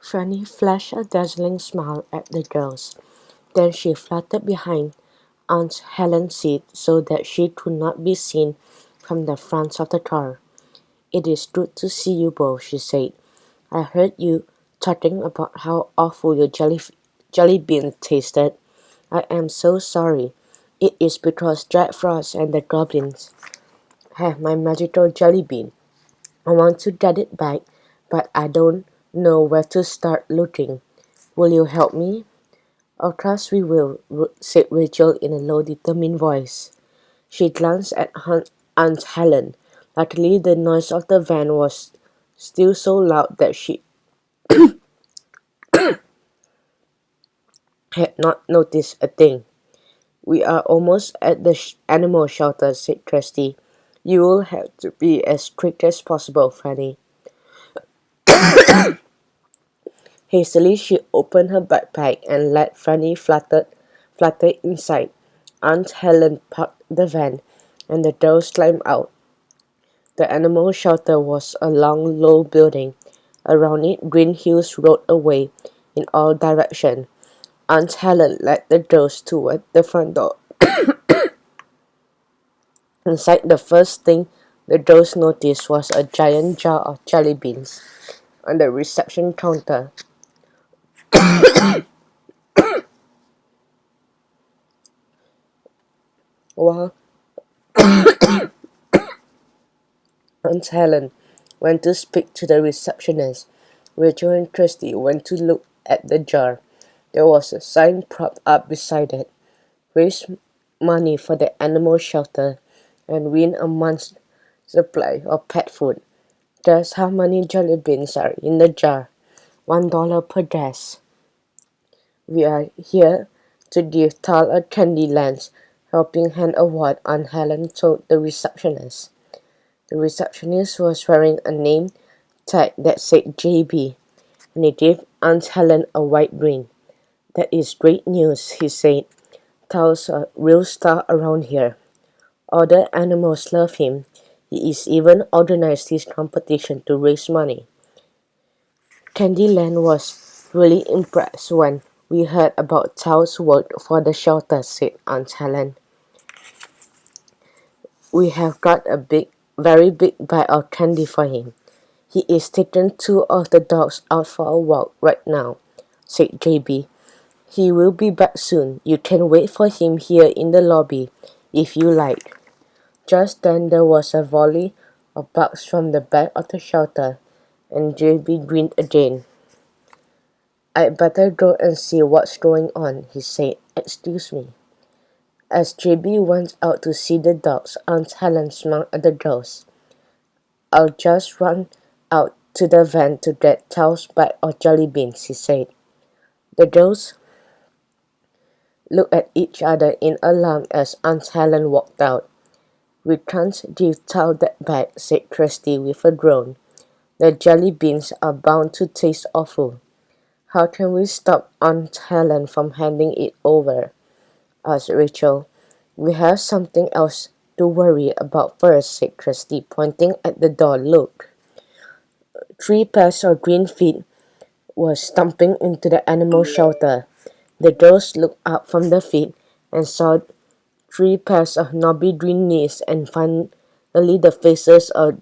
Franny flashed a dazzling smile at the girls. Then she fluttered behind Aunt Helen's seat so that she could not be seen from the front of the car. "It is good to see you both," she said. "I heard you talking about how awful your jelly bean tasted. I am so sorry. It is because Jack Frost and the goblins have my magical jelly bean. I want to get it back, but I don't know where to start looking. Will you help me?" "Of course we will," said Rachel in a low, determined voice. She glanced at Aunt Helen. Luckily, the noise of the van was still so loud that she had not noticed a thing. "We are almost at the animal shelter," said Kirsty. "You will have to be as quick as possible, Franny." Hastily, she opened her backpack and let Franny flutter inside. Aunt Helen parked the van, and the girls climbed out. The animal shelter was a long, low building. Around it, green hills rode away in all directions. Aunt Helen led the girls toward the front door. Inside, the first thing the girls noticed was a giant jar of jelly beans on the reception counter. While Aunt Helen went to speak to the receptionist, Rachel and Kirsty went to look at the jar. There was a sign propped up beside it: "Raise money for the animal shelter and win a month's supply of pet food. Guess how many jelly beans are in the jar? $1 per guess. We are here to give Tal a Candyland's Helping Hand award," Aunt Helen told the receptionist. The receptionist was wearing a name tag that said JB, and he gave Aunt Helen a wide grin. "That is great news," he said. "Tal's a real star around here. All the animals love him. He is even organized his competition to raise money." "Candyland was really impressed when we heard about Tal's work for the shelter," said Aunt Helen. "We have got a very big bag of candy for him. He is taking 2 of the dogs out for a walk right now," said JB. "He will be back soon. You can wait for him here in the lobby if you like." Just then there was a volley of barks from the back of the shelter, and JB grinned again. "I'd better go and see what's going on," he said. "Excuse me." As JB went out to see the dogs, Aunt Helen smiled at the girls. "I'll just run out to the van to get Tal's bag of jelly beans," he said. The girls looked at each other in alarm as Aunt Helen walked out. "We can't give Tal that bag," said Kirsty with a groan. "The jelly beans are bound to taste awful." "How can we stop Aunt Helen from handing it over?" asked Rachel. "We have something else to worry about first," said Kirsty, pointing at the door. "Look." 3 pairs of green feet were stomping into the animal shelter. The girls looked up from the feet and saw 3 pairs of knobby green knees and finally the faces of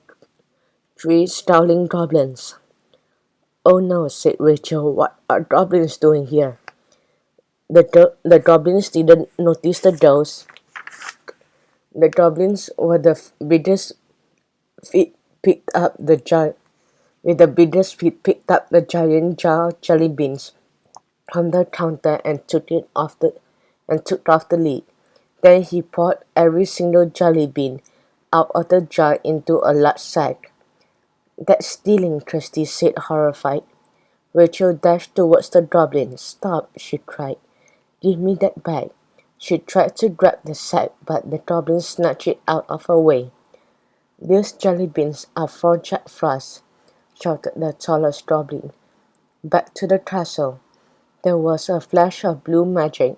3 scowling goblins. "Oh no," said Rachel. "What are goblins doing here?" The goblins didn't notice the girls. The goblins were the biggest feet picked up the giant jar of jelly beans from the counter and took off the lid. Then he poured every single jelly bean out of the jar into a large sack. "That's stealing," Kirsty said, horrified. Rachel dashed towards the goblin. "Stop," she cried. "Give me that bag." She tried to grab the sack, but the goblin snatched it out of her way. "These jelly beans are for Jack Frost," shouted the tallest goblin. Back to the castle. There was a flash of blue magic,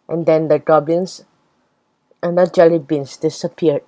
and then the goblins and the jelly beans disappeared.